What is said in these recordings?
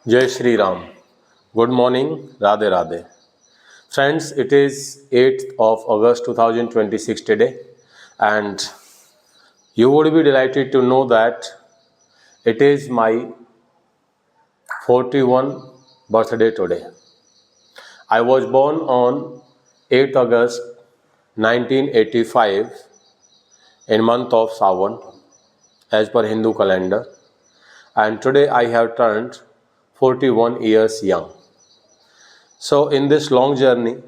Jai Shri Ram. Good morning, Radhe Radhe. Friends, it is 8th of August 2026 today, and you would be delighted to know that it is my 41 birthday today. I was born on 8th August 1985 in month of Sawan as per Hindu calendar, and today I have turned 41 years young. So in this long journey,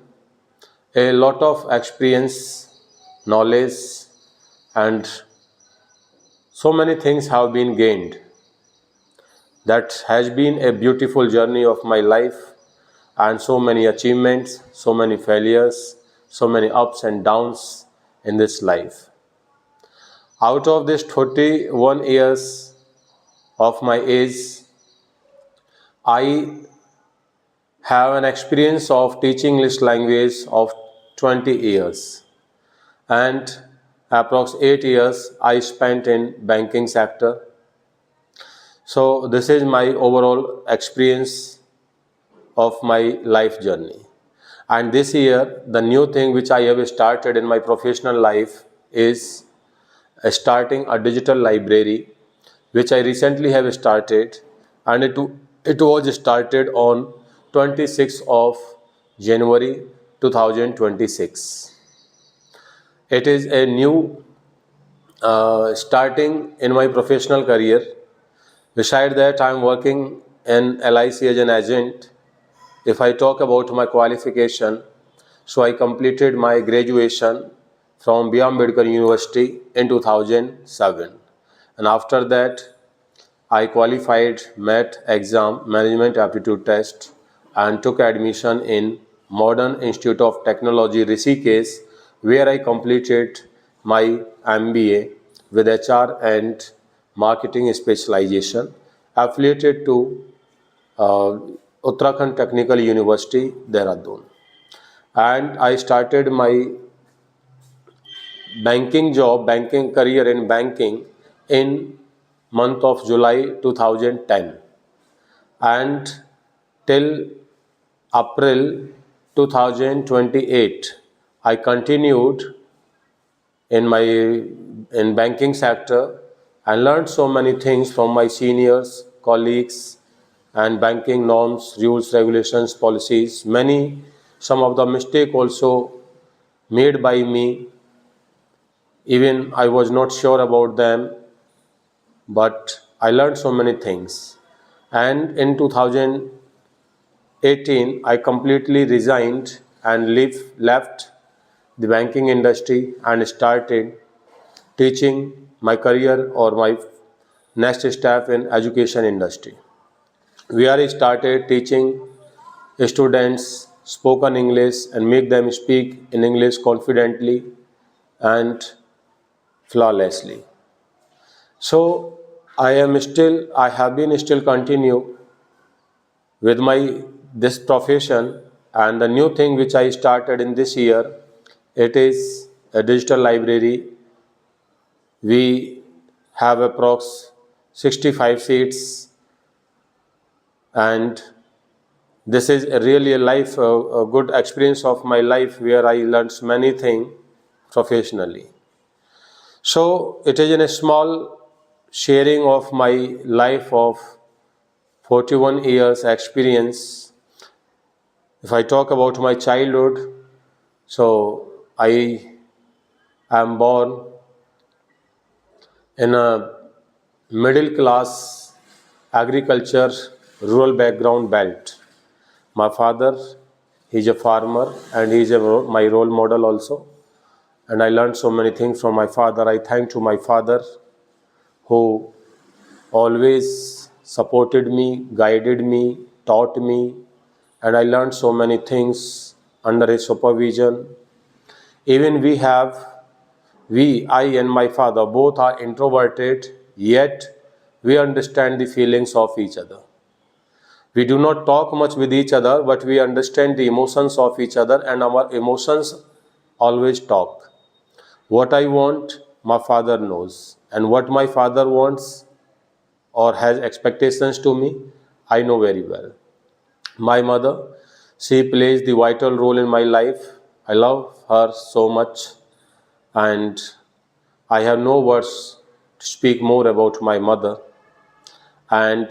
a lot of experience, knowledge, and so many things have been gained. That has been a beautiful journey of my life, and so many achievements, so many failures, so many ups and downs in this life. Out of this 31 years of my age, I have an experience of teaching English language of 20 years, and approx 8 years I spent in banking sector. So this is my overall experience of my life journey. And this year, the new thing which I have started in my professional life is starting a digital library, which I recently have started, and it was started on 26th of January 2026. It is a new starting in my professional career. Beside that, I am working in LIC as an agent. If I talk about my qualification, so I completed my graduation from B. Ambedkar University in 2007. And after that, I qualified MET exam, Management Aptitude Test, and took admission in Modern Institute of Technology, Rishikesh, where I completed my MBA with HR and marketing specialization, affiliated to uh, Uttarakhand Technical University, Dehradun. And I started my banking career in banking in month of July 2010, and till April 2028 I continued in my in banking sector and learned so many things from my seniors, colleagues, and banking norms, rules, regulations, policies. Many some of the mistake also made by me, even I was not sure about them, but I learned so many things. And in 2018, I completely resigned and left the banking industry and started teaching my career or my next step in education industry. Where I started teaching students spoken English and make them speak in English confidently and flawlessly. So I have been still continue with my this profession, and the new thing which I started in this year, it is a digital library. We have approx 65 seats, and this is really a good experience of my life where I learned many things professionally. So it is in a small sharing of my life of 41 years experience. If I talk about my childhood, so I am born in a middle class agriculture rural background belt. My father, he's a farmer and he's my role model also. And I learned so many things from my father. I thank to my father who always supported me, guided me, taught me, and I learned so many things under his supervision. Even I and my father both are introverted, yet we understand the feelings of each other. We do not talk much with each other, but we understand the emotions of each other, and our emotions always talk. What I want, my father knows, and what my father wants or has expectations to me, I know very well. My mother, she plays the vital role in my life. I love her so much, and I have no words to speak more about my mother. And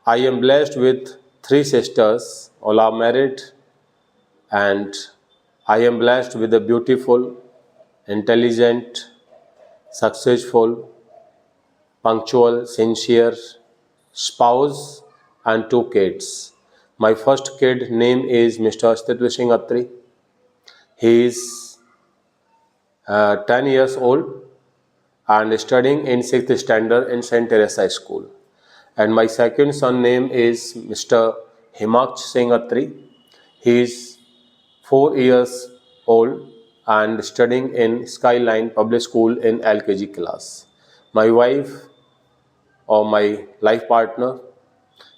I am blessed with three sisters, all are married, and I am blessed with a beautiful, intelligent, successful, punctual, sincere spouse and two kids. My first kid name is Mr. Astitva Singh Attri. He is 10 years old and studying in 6th standard in St. Teresa School. And my second son name is Mr. Himaksh Singh Attri. He is 4 years old and studying in Skyline Public School in LKG class. My wife or my life partner,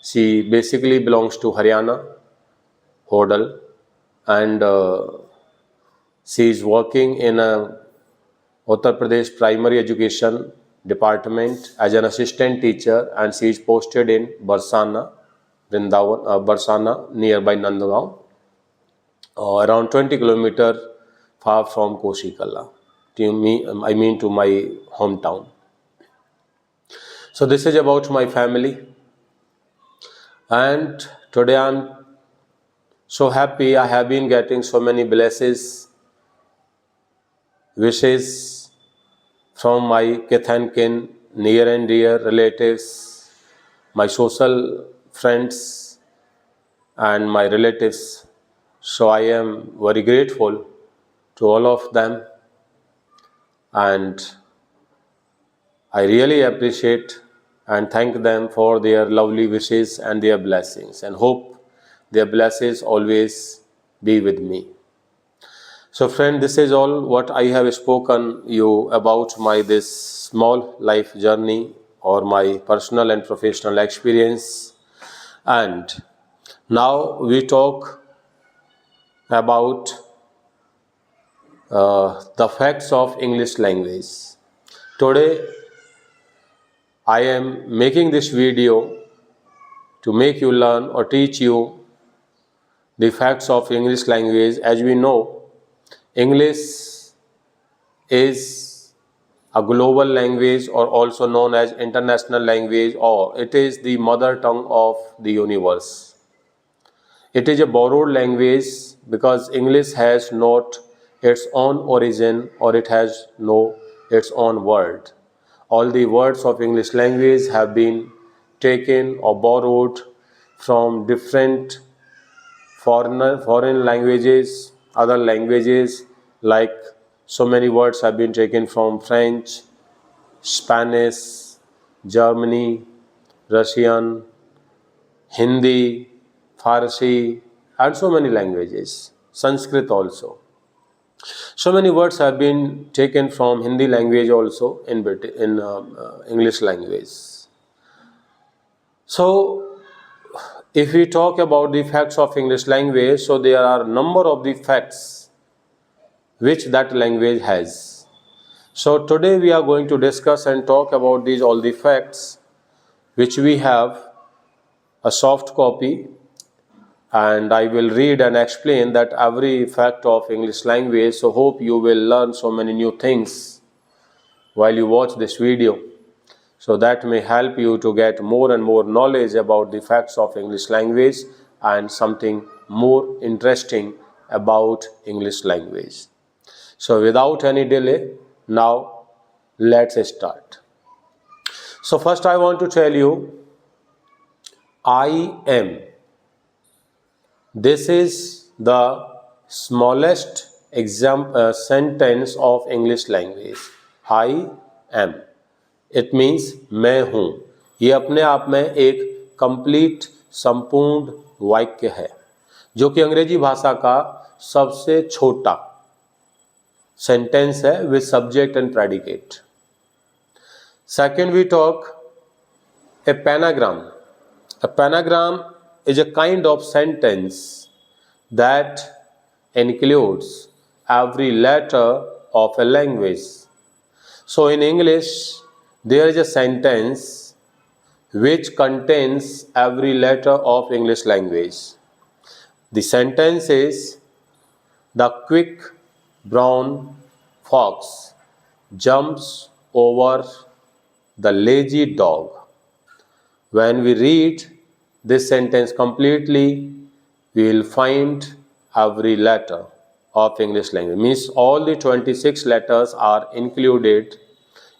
she basically belongs to Haryana, Hodal, and she is working in a Uttar Pradesh Primary Education Department as an assistant teacher, and she is posted in Barsana, Vrindavan, Barsana nearby Nandgaon, around 20 kilometers far from Koshikalla, I mean to my hometown. So this is about my family, and today I'm so happy. I have been getting so many blessings, wishes from my kith and kin, near and dear relatives, my social friends, and my relatives. So I am very grateful to all of them, and I really appreciate and thank them for their lovely wishes and their blessings, and hope their blessings always be with me. So friend, this is all what I have spoken you about my this small life journey or my personal and professional experience. And now we talk about the facts of English language. Today I am making this video to make you learn or teach you the facts of English language. As we know, English is a global language or also known as international language, or it is the mother tongue of the universe. It is a borrowed language because English has not its own origin or it has no its own word. All the words of English language have been taken or borrowed from different foreign languages, other languages, like so many words have been taken from French, Spanish, Germany, Russian, Hindi, Farsi, and so many languages, Sanskrit also. So many words have been taken from Hindi language also in English language. So if we talk about the facts of English language, so there are a number of the facts which that language has. So today we are going to discuss and talk about these all the facts which we have a soft copy, and I will read and explain that every fact of English language. So hope you will learn so many new things while you watch this video. So that may help you to get more and more knowledge about the facts of English language and something more interesting about English language. So without any delay, now let's start. So first I want to tell you, I am. This is the smallest sentence of English language. I am. It means मैं हूँ. ये अपने आप में एक complete संपूर्ण वाक्य है जो कि अंग्रेजी भाषा का सबसे छोटा सेंटेंस है with subject and predicate. Second we talk a pangram. A panagram is a kind of sentence that includes every letter of a language. So in English, there is a sentence which contains every letter of English language. The sentence is, the quick brown fox jumps over the lazy dog. When we read this sentence completely, we will find every letter of English language. Means all the 26 letters are included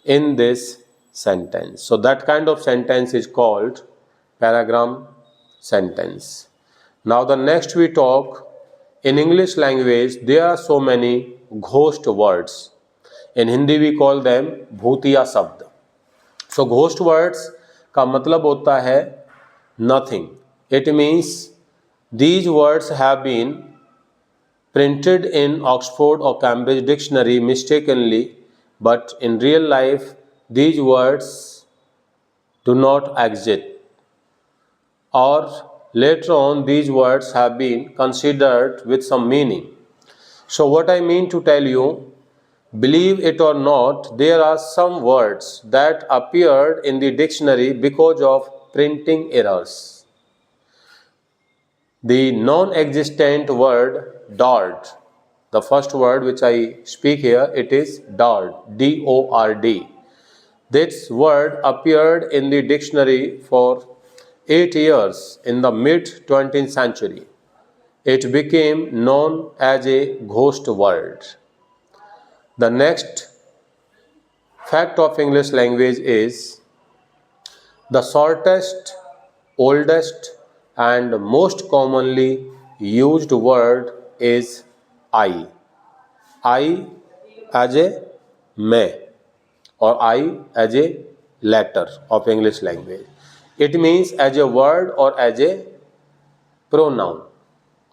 in this sentence. So that kind of sentence is called paragram sentence. Now the next we talk, in English language there are so many ghost words. In Hindi we call them भूतिया शब्द. So ghost words का मतलब होता है nothing. It means these words have been printed in Oxford or Cambridge dictionary mistakenly, but in real life these words do not exist, or later on these words have been considered with some meaning. So what I mean to tell you, believe it or not, there are some words that appeared in the dictionary because of printing errors. The non-existent word dord, the first word which I speak here, it is dord, D-O-R-D. This word appeared in the dictionary for 8 years in the mid-20th century. It became known as a ghost word. The next fact of English language is, the shortest, oldest and most commonly used word is I. I as a मैं or I as a letter of English language. It means as a word or as a pronoun.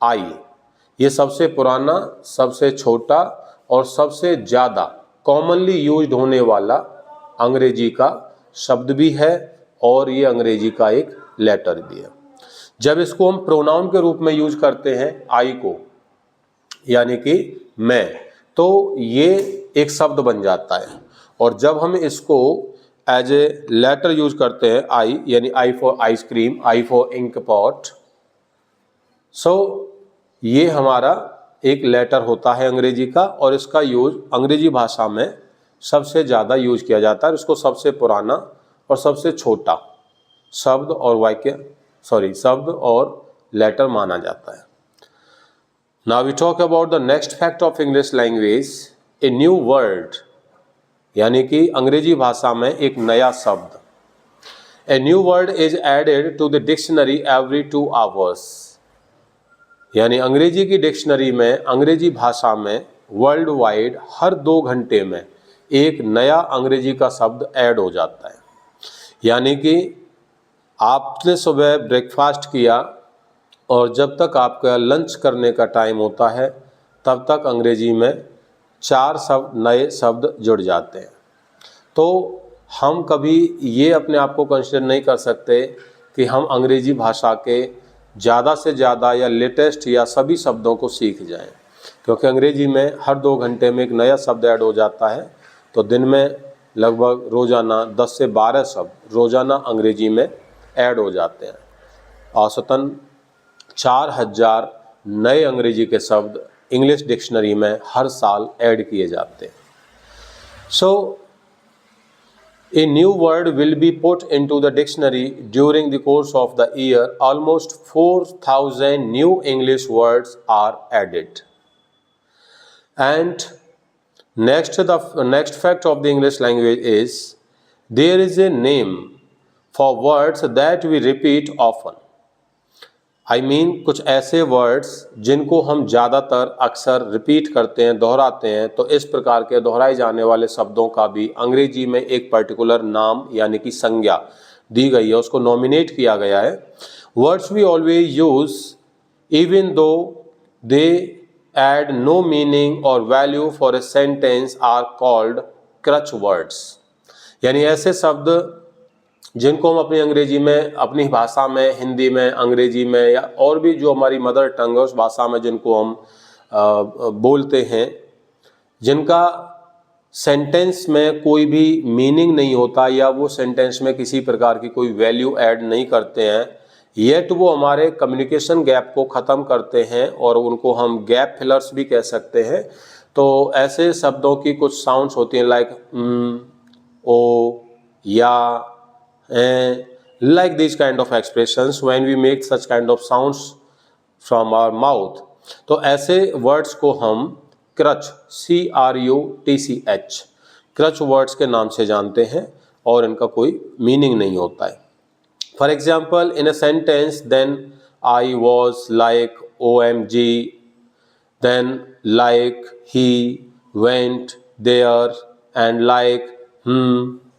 I ये सबसे पुराना, सबसे छोटा और सबसे ज़्यादा commonly used होने वाला अंग्रेजी का शब्द भी है और ये अंग्रेजी का एक लेटर भी है. जब इसको हम प्रोनाउन के रूप में यूज करते हैं आई को, यानी कि मैं, तो ये एक शब्द बन जाता है. और जब हम इसको एज ए लेटर यूज करते हैं आई, यानी I for ice cream, I for ink pot, so ये हमारा एक लेटर होता है अंग्रेजी का, और इसका यूज अंग्रेजी भाषा में सबसे ज़्यादा यूज किया जाता है. इसको सबसे पुराना और सबसे छोटा शब्द और लेटर माना जाता है. Now we talk about the next fact of English language, a new word, यानी कि अंग्रेजी भाषा में एक नया शब्द. A new word is added to the dictionary every 2 hours. यानी अंग्रेजी की डिक्शनरी में, अंग्रेजी भाषा में वर्ल्ड वाइड हर 2 घंटे में एक नया अंग्रेजी का शब्द ऐड हो जाता है. यानी कि आपने सुबह ब्रेकफास्ट किया और जब तक आपका लंच करने का टाइम होता है तब तक अंग्रेजी में 4 नए शब्द जुड़ जाते हैं. तो हम कभी ये अपने आप को कंसिडर नहीं कर सकते कि हम अंग्रेजी भाषा के ज़्यादा से ज़्यादा या लेटेस्ट या सभी शब्दों को सीख जाएं, क्योंकि अंग्रेजी में हर 2 घंटे में एक नया शब्द ऐड हो जाता है. तो दिन में लगभग रोज़ाना 10 से 12 शब्द रोज़ाना अंग्रेजी में ऐड हो जाते हैं. औसतन 4000 नए अंग्रेजी के शब्द इंग्लिश डिक्शनरी में हर साल ऐड किए जाते हैं. सो a new word will be put into the dictionary during the course of the year. Almost 4,000 new English words are added. And the next fact of the English language is, there is a name for words that we repeat often. I mean कुछ ऐसे words जिनको हम ज़्यादातर अक्सर repeat करते हैं, दोहराते हैं. तो इस प्रकार के दोहराए जाने वाले शब्दों का भी अंग्रेजी में एक पर्टिकुलर नाम यानी कि संज्ञा दी गई है, उसको नॉमिनेट किया गया है. Words we always use even though they add no meaning और value for a sentence are called crutch words. यानी ऐसे शब्द जिनको हम अपनी अंग्रेजी में, अपनी भाषा में, हिंदी में, अंग्रेजी में या और भी जो हमारी मदर टंग है उस भाषा में जिनको हम बोलते हैं, जिनका सेंटेंस में कोई भी मीनिंग नहीं होता या वो सेंटेंस में किसी प्रकार की कोई वैल्यू ऐड नहीं करते हैं, येट वो हमारे कम्युनिकेशन गैप को ख़त्म करते हैं और उनको हम गैप फिलर्स भी कह सकते हैं। तो ऐसे शब्दों की कुछ साउंड्स होती हैं लाइक ओ, या, like these kind of expressions when we make such kind of sounds from our mouth। तो ऐसे वर्ड्स को हम क्रच, CRUTCH, क्रच वर्ड्स के नाम से जानते हैं और इनका कोई मीनिंग नहीं होता है। For example, in a sentence, then I was like OMG, then like, he went there, and like,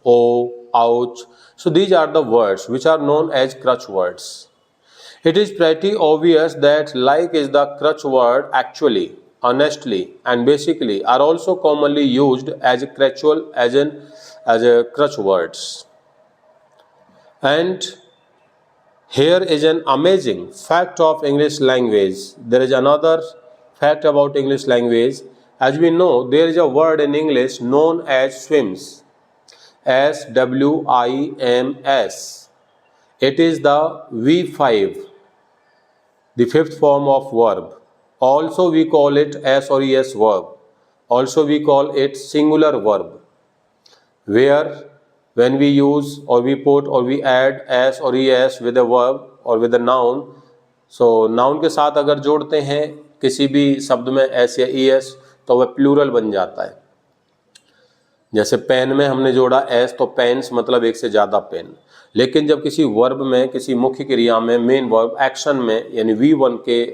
oh, ouch. So these are the words which are known as crutch words. It is pretty obvious that like is the crutch word actually, honestly, and basically are also commonly used as a crutch words. And here is an amazing fact of English language. There is another fact about English language. As we know, there is a word in English known as swims. SWIMS. It is the V5, the fifth form of verb. Also we call it S or ES verb. Also we call it singular verb, where when we use or we put or we add s or es with a verb or with a noun, so noun के साथ अगर जोड़ते हैं किसी भी शब्द में s या es तो वह प्लूरल बन जाता है। जैसे पेन में हमने जोड़ा s तो पेन्स मतलब एक से ज़्यादा पेन। लेकिन जब किसी वर्ब में, किसी मुख्य क्रिया में, मेन वर्ब एक्शन में यानी V1 के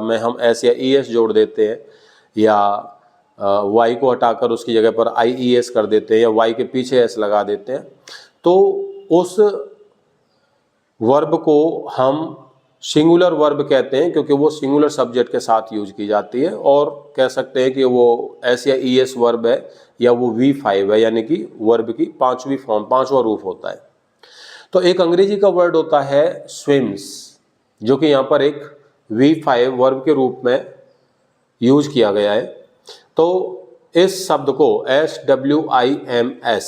में हम s या es जोड़ देते हैं या y को हटाकर उसकी जगह पर IES कर देते हैं या y के पीछे s लगा देते हैं, तो उस वर्ब को हम सिंगुलर वर्ब कहते हैं क्योंकि वो सिंगुलर सब्जेक्ट के साथ यूज की जाती है। और कह सकते हैं कि वो s या ES वर्ब है या वो V5 है, यानी कि वर्ब की पांचवी फॉर्म, पांचवा रूप होता है। तो एक अंग्रेजी का वर्ड होता है स्विम्स, जो कि यहाँ पर एक V5 वर्ब के रूप में यूज किया गया है। तो इस शब्द को SWIMS,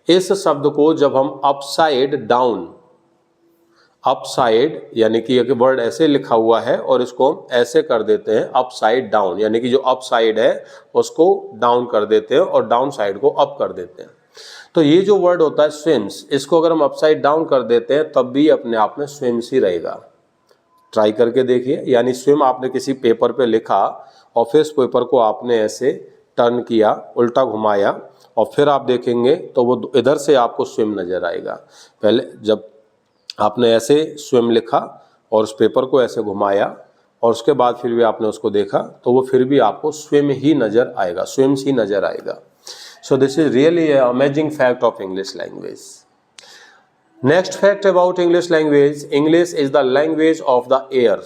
इस शब्द को जब हम अपसाइड डाउन, अपसाइड यानी कि एक वर्ड ऐसे लिखा हुआ है और इसको हम ऐसे कर देते हैं अपसाइड डाउन, यानी कि जो अपसाइड है उसको डाउन कर देते हैं और डाउन साइड को अप कर देते हैं। तो ये जो वर्ड होता है स्विम्स, इसको अगर हम अपसाइड डाउन कर देते हैं तब भी अपने आप में स्विम्स ही रहेगा। ट्राई करके देखिए, यानी स्विम आपने किसी पेपर पे लिखा और फिर इस पेपर को आपने ऐसे टर्न किया, उल्टा घुमाया और फिर आप देखेंगे तो वो इधर से आपको स्विम नज़र आएगा। पहले जब आपने ऐसे स्विम लिखा और उस पेपर को ऐसे घुमाया और उसके बाद फिर भी आपने उसको देखा तो वो फिर भी आपको स्विम ही नज़र आएगा, स्विम्स ही नज़र आएगा। So this is really an amazing fact of English language. Next fact about English language, English is the language of the air.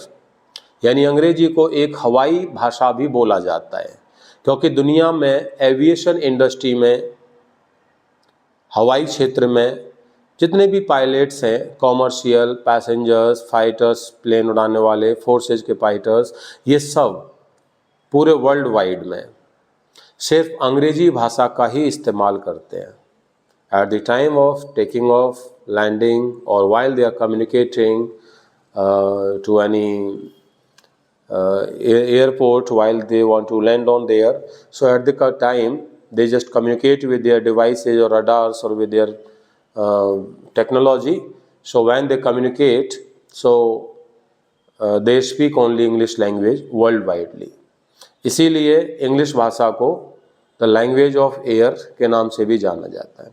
यानी अंग्रेजी को एक हवाई भाषा भी बोला जाता है क्योंकि दुनिया में एविएशन इंडस्ट्री में, हवाई क्षेत्र में जितने भी पायलट्स हैं, कॉमर्शियल, पैसेंजर्स, फाइटर्स, प्लेन उड़ाने वाले, फोर्सेज के फाइटर्स, ये सब पूरे वर्ल्ड वाइड में सिर्फ अंग्रेजी भाषा का ही इस्तेमाल करते हैं। At the time of taking off, landing और while they are communicating to any airport while they want to land on there, so at the time they just communicate with their devices or radars or with their technology. So when they communicate, so they speak only English language worldwidely. इसीलिए English भाषा को the language of air के नाम से भी जाना जाता है।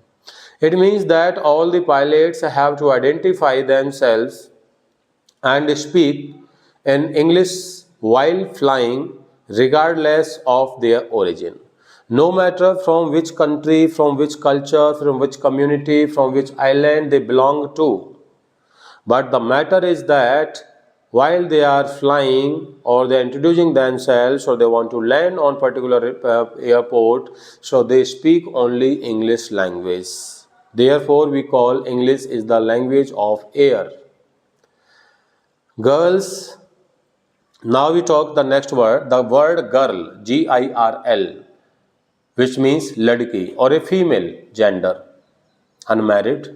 It means that all the pilots have to identify themselves and speak in English while flying regardless of their origin, no matter from which country, from which culture, from which community, from which island they belong to. But the matter is that while they are flying or they are introducing themselves or they want to land on particular airport, so they speak only English language. Therefore we call English is the language of air. Girls, now we talk the next word, the word girl, GIRL. Which means लड़की, और a female gender unmarried.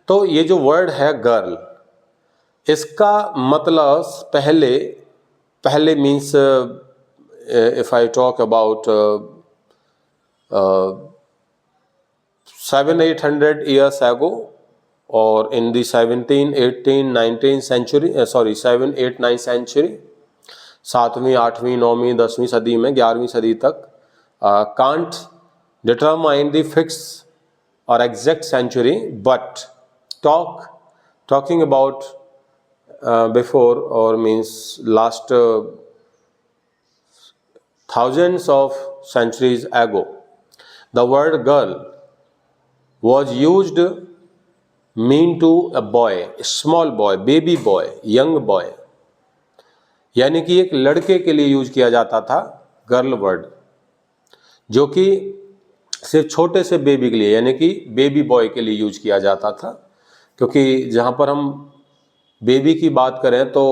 तो ये जो word है girl, इसका मतलब पहले means if I talk about 700-800 years ago or in the 17th, 18th, 19th century, 7, 8, 9 century, 7वीं 8वीं 9वीं 10वीं सदी में 11वीं सदी तक can't determine the fixed or exact century, but talking about before or means last thousands of centuries ago, the word girl was used mean to a boy, small boy, baby boy, young boy, यानी कि एक लड़के के लिए use किया जाता था girl word, जो कि सिर्फ छोटे से बेबी के लिए यानी कि बेबी बॉय के लिए यूज किया जाता था। क्योंकि जहाँ पर हम बेबी की बात करें तो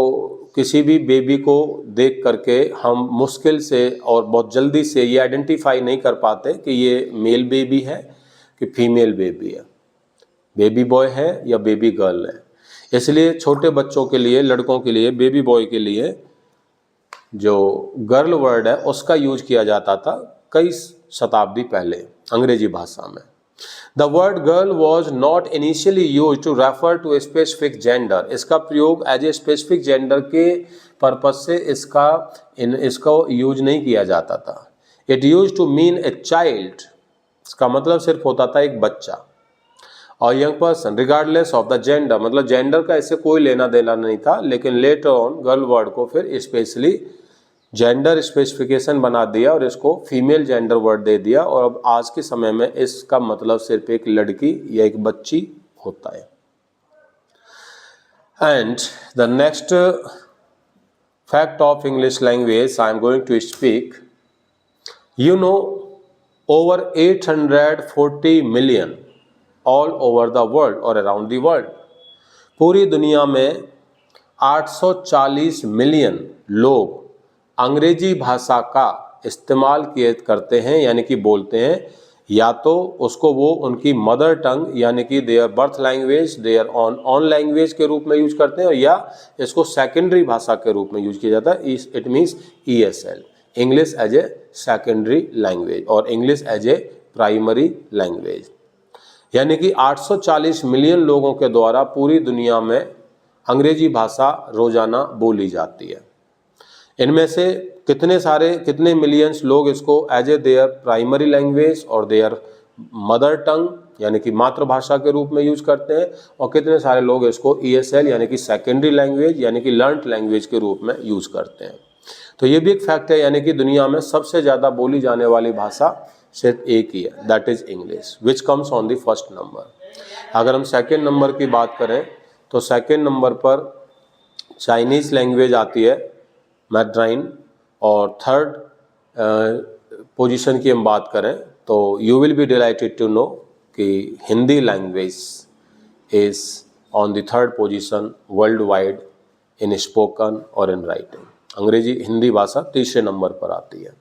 किसी भी बेबी को देख करके हम मुश्किल से और बहुत जल्दी से ये आइडेंटिफाई नहीं कर पाते कि ये मेल बेबी है कि फीमेल बेबी है, बेबी बॉय है या बेबी गर्ल है। इसलिए छोटे बच्चों के लिए, लड़कों के लिए, बेबी बॉय के लिए जो गर्ल वर्ड है उसका यूज किया जाता था कई शताब्दी पहले अंग्रेजी भाषा में। The word girl was not initially use to refer to a specific gender, इसका प्रयोग एज ए स्पेसिफिक जेंडर के पर्पज से इसको यूज नहीं किया जाता था। It use to mean a child, इसका मतलब सिर्फ होता था एक बच्चा, और young person regardless of the gender, मतलब जेंडर का इससे कोई लेना देना नहीं था। लेकिन लेटर ऑन गर्ल वर्ड को फिर स्पेशली जेंडर स्पेसिफिकेशन बना दिया और इसको फीमेल जेंडर वर्ड दे दिया, और अब आज के समय में इसका मतलब सिर्फ एक लड़की या एक बच्ची होता है। And the next fact of English language I am going to speak, you know over 840 million all over the world और अराउंड द वर्ल्ड, पूरी दुनिया में 840 मिलियन लोग अंग्रेजी भाषा का इस्तेमाल करते हैं, यानी कि बोलते हैं, या तो उसको वो उनकी मदर टंग यानी कि their birth language, their own language के रूप में यूज करते हैं, या इसको सेकेंडरी भाषा के रूप में यूज किया जाता है। It means ESL, English as a secondary language और English as a primary language, यानी कि 840 मिलियन लोगों के द्वारा पूरी दुनिया में अंग्रेजी भाषा रोजाना बोली जाती है। इनमें से कितने मिलियंस लोग इसको as a their primary language और देयर मदर टंग यानी कि मातृभाषा के रूप में यूज करते हैं, और कितने सारे लोग इसको ESL यानी कि सेकेंडरी लैंग्वेज यानी कि लर्नड लैंग्वेज के रूप में यूज करते हैं। तो ये भी एक फैक्ट है, यानी कि दुनिया में सबसे ज़्यादा बोली जाने वाली भाषा सिर्फ एक ही है, that is English, which comes on the first number. अगर हम सेकेंड नंबर की बात करें तो सेकेंड नंबर पर चाइनीज़ लैंग्वेज आती है, मैड्राइन, और थर्ड पोजीशन की हम बात करें तो you will be delighted to know कि Hindi language is on the third position worldwide in spoken और इन राइटिंग। अंग्रेजी हिंदी भाषा तीसरे नंबर पर आती है।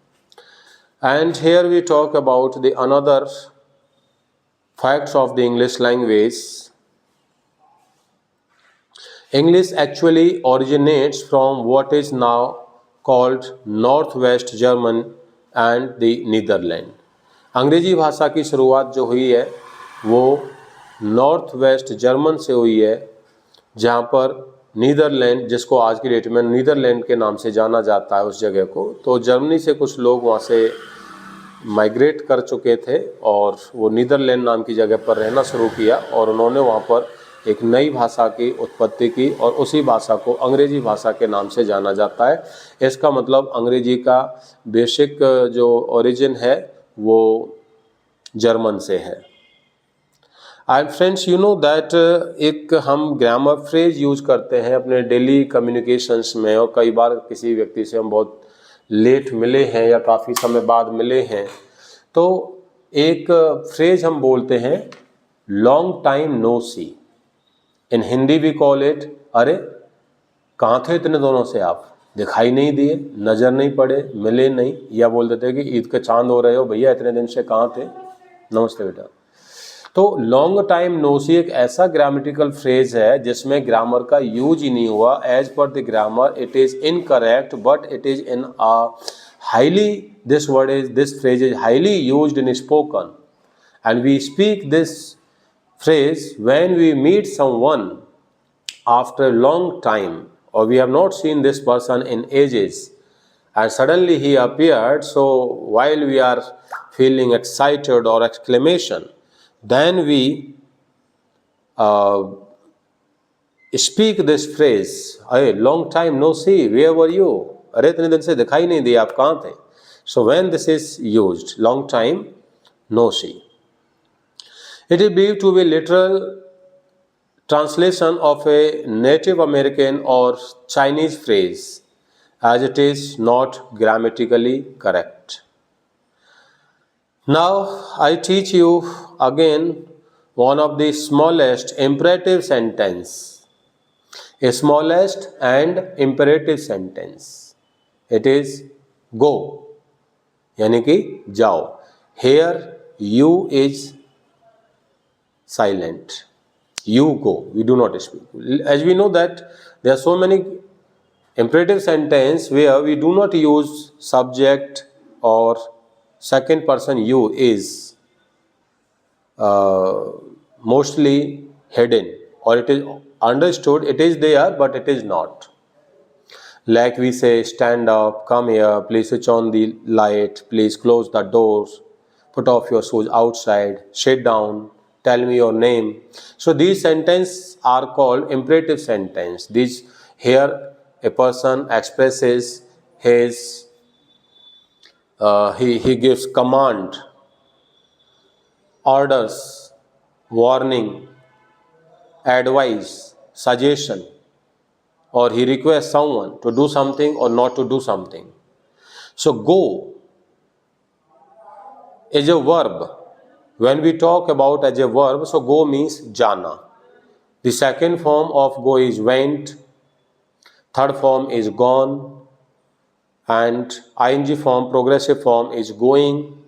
And here we talk about the another facts of the English language. English actually originates from what is now called Northwest German and the Netherlands. अंग्रेजी भाषा की शुरुआत जो हुई है वो नॉर्थ वेस्ट जर्मन से हुई है, जहाँ पर नीदरलैंड, जिसको आज की डेट में नीदरलैंड के नाम से जाना जाता है उस जगह को, तो जर्मनी से कुछ लोग वहाँ से माइग्रेट कर चुके थे और वो नीदरलैंड नाम की जगह पर रहना शुरू किया, और उन्होंने वहाँ पर एक नई भाषा की उत्पत्ति की और उसी भाषा को अंग्रेजी भाषा के नाम से जाना जाता है। इसका मतलब अंग्रेजी का बेसिक जो ओरिजिन है वो जर्मन से है। And friends, you know that एक हम ग्रामर फ्रेज यूज करते हैं अपने डेली कम्युनिकेशंस में, और कई बार किसी व्यक्ति से हम बहुत लेट मिले हैं या काफ़ी समय बाद मिले हैं तो एक फ्रेज हम बोलते हैं long time no see. In Hindi we call it, अरे कहाँ थे इतने दिनों से आप, दिखाई नहीं दिए, नज़र नहीं पड़े, मिले नहीं, या बोल देते कि ईद के चांद हो रहे हो भैया, इतने दिन से कहाँ थे, नमस्ते बेटा। तो लॉन्ग टाइम नो सी एक ऐसा ग्रामेटिकल फ्रेज है जिसमें ग्रामर का यूज ही नहीं हुआ। As per the grammar it is incorrect, but it is in a highly, this phrase is highly used in spoken, and we speak this phrase when we meet someone after a long time, or we have not seen this person in ages, and suddenly he appeared. So while we are feeling excited or exclamation, then we uh, speak this phrase, hey, long time no see, where were you, अरे इतने दिन से दिखाई नहीं दिए, आप कहाँ थे? So when this is used, long time no see, it is believed to be literal translation of a Native American or Chinese phrase, as it is not grammatically correct. Now I teach you again one of the smallest imperative sentence, a smallest and imperative sentence. It is go, यानी कि जाओ. Here you is silent. You go, we do not speak. As we know that there are so many imperative sentence where we do not use subject or second person you is mostly hidden, or it is understood, it is there but it is not. Like we say, stand up, come here, please switch on the light, please close the doors, put off your shoes outside, sit down, tell me your name. So these sentences are called imperative sentence. These, here a person expresses his he gives command, orders, warning, advice, suggestion, or he requests someone to do something or not to do something. So go is a verb. When we talk about as a verb, so go means jana. The second form of go is went, third form is gone, and ing form, progressive form is going,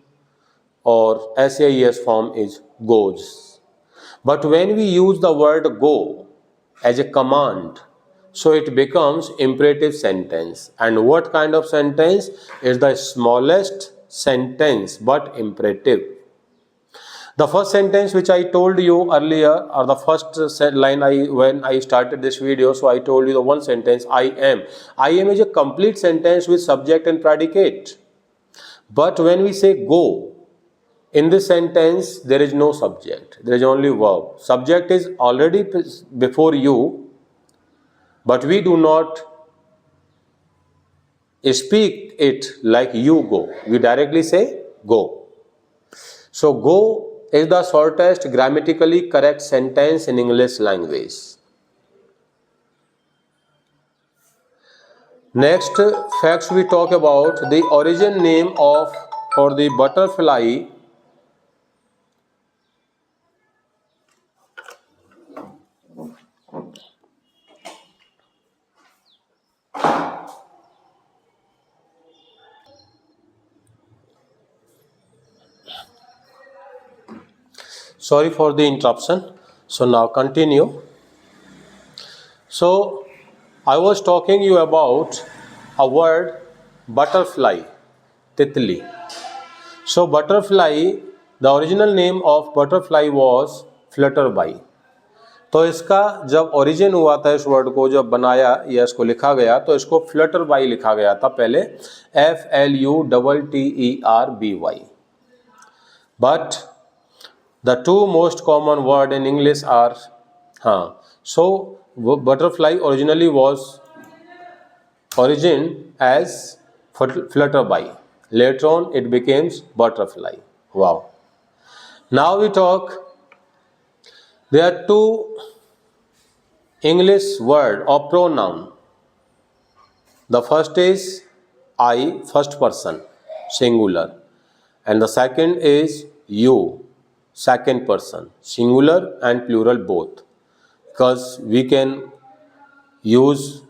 or SAES form is goes. But when we use the word go as a command, so it becomes imperative sentence. And what kind of sentence? Is the smallest sentence but imperative. The first sentence which I told you earlier, or the first line when I started this video, so I told you the one sentence, I am. I am is a complete sentence with subject and predicate. But when we say go, in this sentence there is no subject, there is only verb. Subject is already before you, but we do not speak it like you go. We directly say go. So go is the shortest grammatically correct sentence in English language. Next facts we talk about the origin name of for the butterfly. Sorry for the interruption. So now continue. So I was talking you about a word butterfly, titli. So butterfly, the original name of butterfly was flutterby. तो इसका जब origin हुआ था, इस word को जब बनाया या इसको लिखा गया, तो इसको फ्लटरबाई लिखा गया था पहले, FLUTTERBY. But the two most common word in English are, हाँ, so butterfly originally was origin as flutterby. Later on it becomes butterfly. Wow. Now we talk, there are two English word or pronoun. The first is I, first person, singular, and the second is you, second person, singular and plural both, because we can use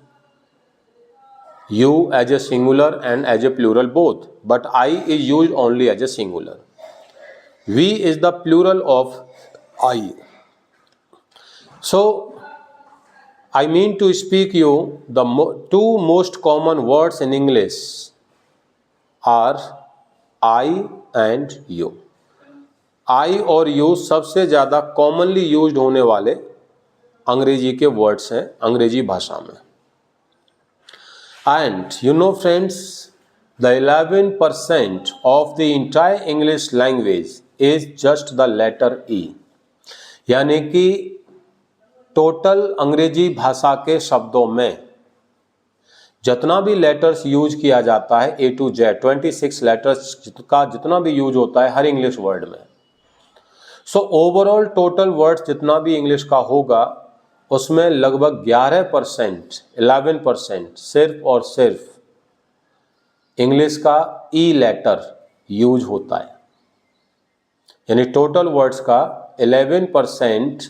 you as a singular and as a plural both, but I is used only as a singular. We is the plural of I. So I mean to speak you the two most common words in English are I and you. I और you सबसे ज़्यादा commonly used होने वाले अंग्रेजी के words हैं अंग्रेजी भाषा में. And you know friends, the 11% of the entire English language is just the letter E. यानी कि टोटल अंग्रेजी भाषा के शब्दों में जितना भी लेटर्स यूज किया जाता है A to Z 26 लेटर्स का जितना भी यूज होता है हर इंग्लिश वर्ड में. सो ओवरऑल टोटल वर्ड्स जितना भी इंग्लिश का होगा उसमें लगभग 11% सिर्फ और सिर्फ इंग्लिश का ई लेटर यूज होता है. यानी टोटल वर्ड्स का 11%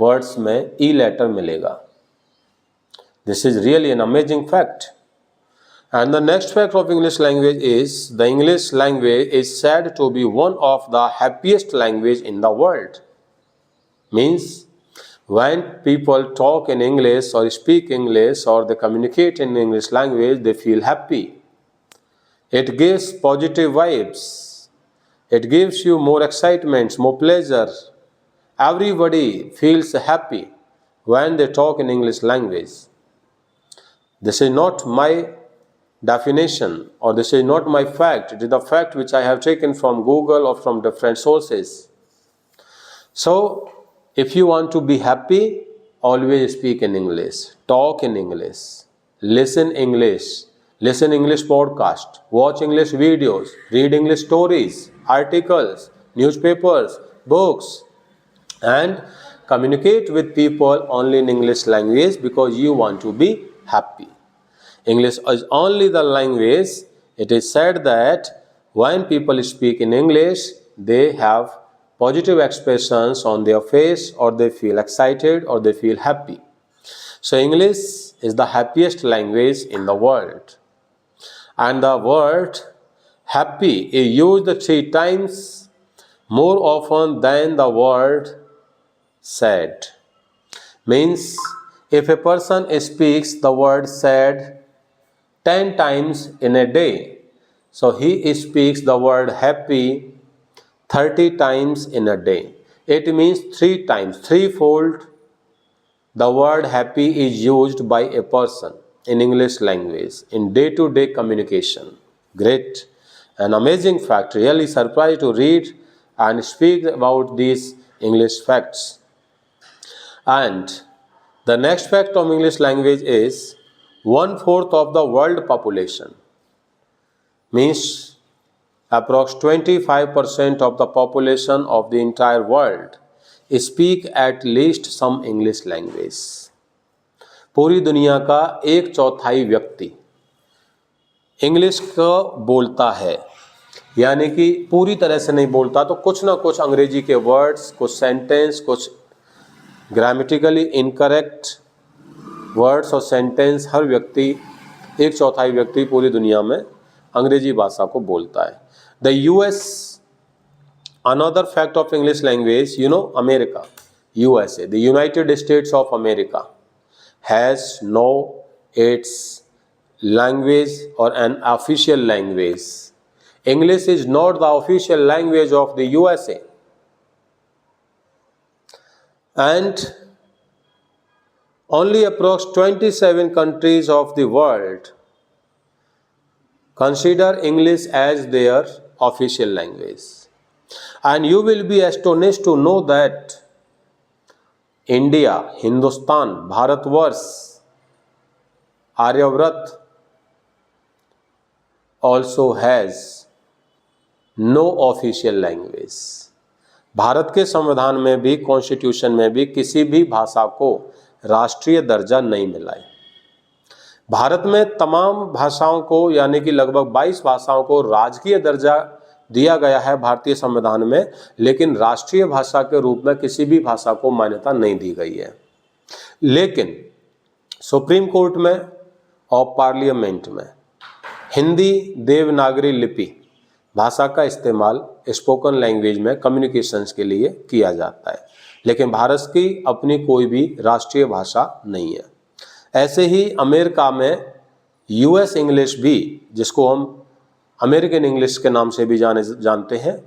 वर्ड्स में ई लेटर मिलेगा. This is really an amazing fact. And the next fact of English language is the English language is said to be one of the happiest language in the world. Means when people talk in English or speak English or they communicate in English language, they feel happy. It gives positive vibes. It gives you more excitement, more pleasure. Everybody feels happy when they talk in English language. This is not my definition or this is not my fact. It is the fact which I have taken from Google or from different sources. So if you want to be happy, always speak in English, talk in English, listen English podcast, watch English videos, read English stories, articles, newspapers, books, and communicate with people only in English language because you want to be happy. English is only the language. It is said that when people speak in English, they have positive expressions on their face, or they feel excited, or they feel happy. So English is the happiest language in the world. And the word happy is used 3 times more often than the word sad. Means if a person speaks the word sad 10 times in a day, so he speaks the word happy 30 times in a day. It means 3 times, threefold the word happy is used by a person in English language in day-to-day communication. Great, an amazing fact. Really surprised to read and speak about these English facts. And the next fact of English language is 1/4 of the world population, means approx 25% of the population of the entire world speak at least some English language. पूरी दुनिया का 1/4 व्यक्ति English को बोलता है, यानी कि पूरी तरह से नहीं बोलता तो कुछ ना कुछ अंग्रेजी के वर्ड्स, कुछ सेंटेंस, कुछ ग्रामेटिकली इनकरेक्ट वर्ड्स और सेंटेंस हर व्यक्ति 1/4 व्यक्ति पूरी दुनिया में अंग्रेजी भाषा को बोलता है. The US, another fact of English language, you know America, USA, the United States of America has no its language और an official language. English is not the official language of the USA. And only approx 27 countries of the world consider English as their official language. And you will be astonished to know that India, Hindustan, Bharatvarsh, Aryavrat also has no official language. Bharat के संविधान में भी, constitution में भी किसी भी भाषा को राष्ट्रीय दर्जा नहीं मिला है. भारत में तमाम भाषाओं को, यानी कि लगभग 22 भाषाओं को राजकीय दर्जा दिया गया है भारतीय संविधान में, लेकिन राष्ट्रीय भाषा के रूप में किसी भी भाषा को मान्यता नहीं दी गई है. लेकिन सुप्रीम कोर्ट में और पार्लियामेंट में हिंदी देवनागरी लिपि भाषा का इस्तेमाल स्पोकन लैंग्वेज में कम्युनिकेशंस के लिए किया जाता है, लेकिन भारत की अपनी कोई भी राष्ट्रीय भाषा नहीं है। ऐसे ही अमेरिका में यूएस इंग्लिश भी, जिसको हम अमेरिकन इंग्लिश के नाम से भी जानते हैं,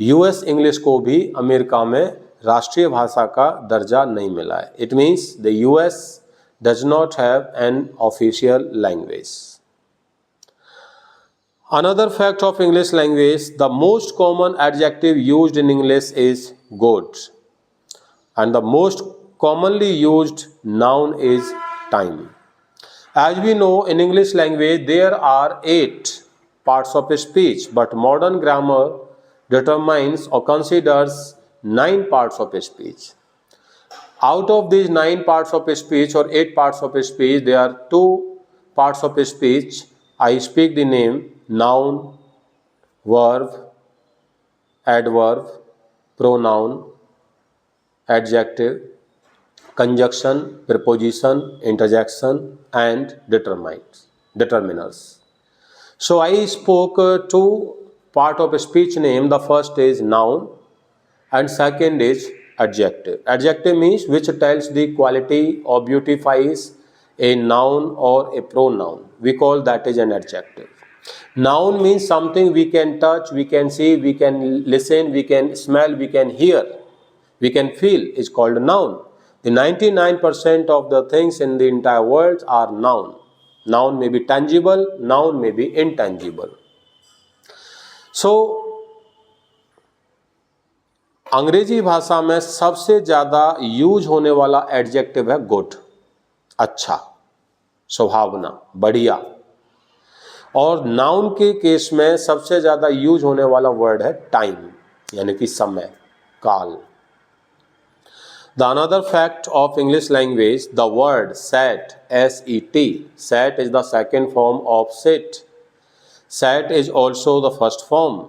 यूएस इंग्लिश को भी अमेरिका में राष्ट्रीय भाषा का दर्जा नहीं मिला है। It means the US does not have an official language. Another fact of English language, the most common adjective used in English is good, and the most commonly used noun is time. As we know, in English language there are 8 parts of speech, but modern grammar determines or considers 9 parts of speech. Out of these 9 parts of speech or 8 parts of speech, there are 2 parts of speech. I speak the name noun, verb, adverb, pronoun, adjective, conjunction, preposition, interjection, and determiners. So I spoke 2 part of speech name. The first is noun and second is adjective. Adjective means which tells the quality or beautifies a noun or a pronoun. We call that is an adjective. Noun means something we can touch, we can see, we can listen, we can smell, we can hear, we can feel is called a noun. The 99% of the things in the entire world are noun. Noun may be tangible, noun may be intangible. So अंग्रेजी भाषा में सबसे ज़्यादा use होने वाला adjective है good, अच्छा, सुहावना, बढ़िया। और नाउन के केस में सबसे ज़्यादा यूज होने वाला वर्ड है टाइम, यानी कि समय, काल। The another fact of English language, the word set, S-E-T, set is the second form of sit. Set is also the first form.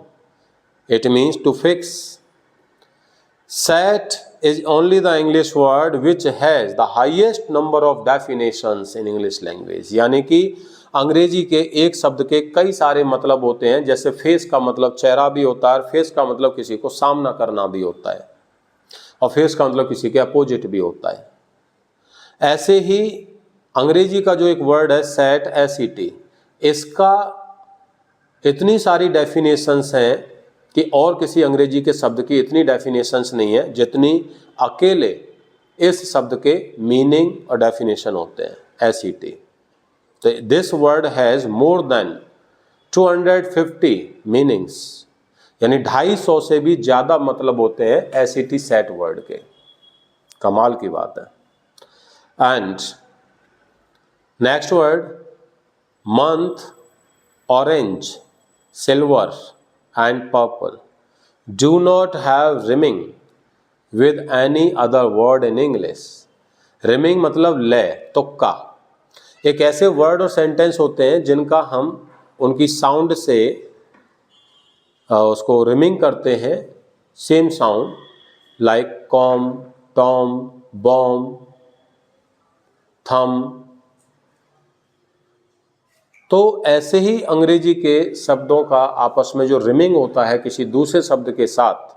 It means to fix. Set is only the English word which has the highest number of definitions in English language. यानी कि अंग्रेजी के एक शब्द के कई सारे मतलब होते हैं। जैसे फेस का मतलब चेहरा भी होता है, और फेस का मतलब किसी को सामना करना भी होता है, और फेस का मतलब किसी के अपोजिट भी होता है। ऐसे ही अंग्रेजी का जो एक वर्ड है सेट, S-E-T, इसका इतनी सारी डेफिनेशंस हैं कि और किसी अंग्रेजी के शब्द की इतनी डेफिनेशंस नहीं है जितनी अकेले इस शब्द के मीनिंग और डेफिनेशन होते हैं, S-E-T। तो this word has more than 250 meanings, यानी 250 से भी ज़्यादा मतलब होते हैं S-E-T सेट वर्ड के। कमाल की बात है। And next word, month, orange, silver and purple do not have rhyming with any other word in English. Rhyming मतलब लय, तुक्का। एक ऐसे वर्ड और सेंटेंस होते हैं जिनका हम उनकी साउंड से उसको रिमिंग करते हैं, same sound, like calm, Tom, bomb, thumb. तो ऐसे ही अंग्रेजी के शब्दों का आपस में जो रिमिंग होता है किसी दूसरे शब्द के साथ,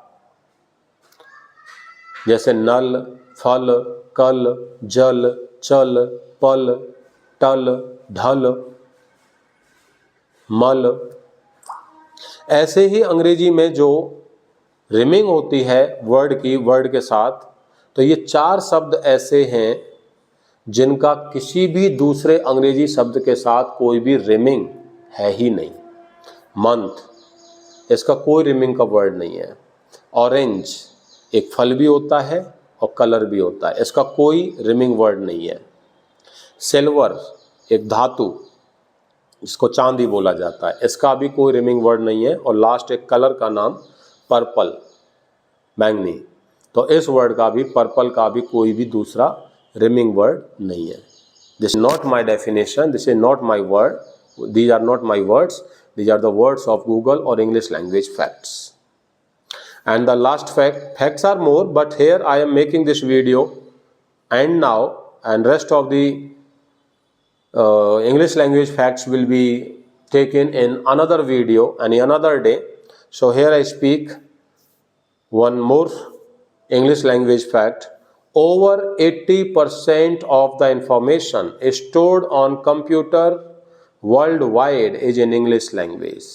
जैसे नल, फल, कल, जल, चल, पल, टल, ढल, मल, ऐसे ही अंग्रेजी में जो रिमिंग होती है वर्ड की वर्ड के साथ, तो ये 4 शब्द ऐसे हैं जिनका किसी भी दूसरे अंग्रेजी शब्द के साथ कोई भी रिमिंग है ही नहीं। मंथ, इसका कोई रिमिंग का वर्ड नहीं है। ऑरेंज एक फल भी होता है और कलर भी होता है, इसका कोई रिमिंग वर्ड नहीं है। सिल्वर एक धातु, जिसको चांदी बोला जाता है, इसका भी कोई रिमिंग वर्ड नहीं है। और लास्ट एक कलर का नाम पर्पल, बैंगनी, तो इस वर्ड का भी, पर्पल का भी कोई भी दूसरा रिमिंग वर्ड नहीं है। This is not my definition, this is not my word, these are not my words, these are the words of Google और English language facts. And the last facts are more, but here I am making this video and now, and rest of the English language facts will be taken in another video and another day. So here I speak one more English language fact. Over 80% of the information stored on computer worldwide is in English language.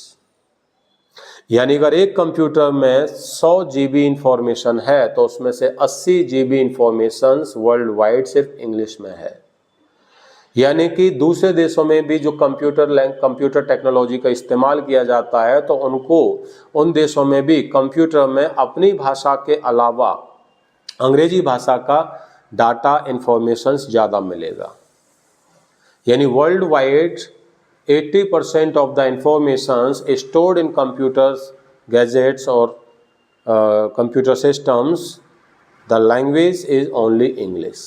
यानी अगर एक computer में 100 GB information है तो उसमें से 80 GB information world wide सिर्फ English में है। यानी कि दूसरे देशों में भी जो कंप्यूटर टेक्नोलॉजी का इस्तेमाल किया जाता है तो उनको उन देशों में भी कंप्यूटर में अपनी भाषा के अलावा अंग्रेजी भाषा का डाटा इंफॉर्मेशन ज़्यादा मिलेगा। यानी world wide 80% of the information stored in computers, gadgets or computer systems, the language is only English.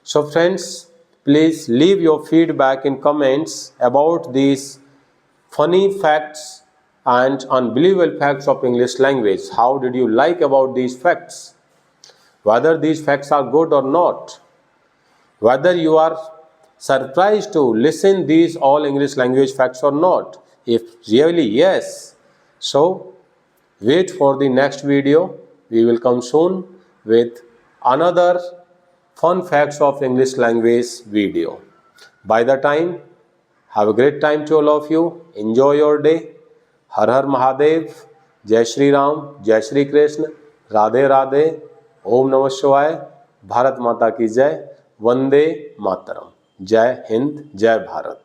So friends, please leave your feedback in comments about these funny facts and unbelievable facts of English language. How did you like about these facts? Whether these facts are good or not, whether you are surprised to listen these all English language facts or not. If really yes, so wait for the next video. We will come soon with another fun facts of English language video. By the time, have a great time to all of you. Enjoy your day. Har Har Mahadev. Jai Shri Ram. Jai Shri Krishna. Radhe Radhe. Om Namah Shivaya. Bharat Mata ki Jai. Vande Mataram. जय हिंद, जय भारत।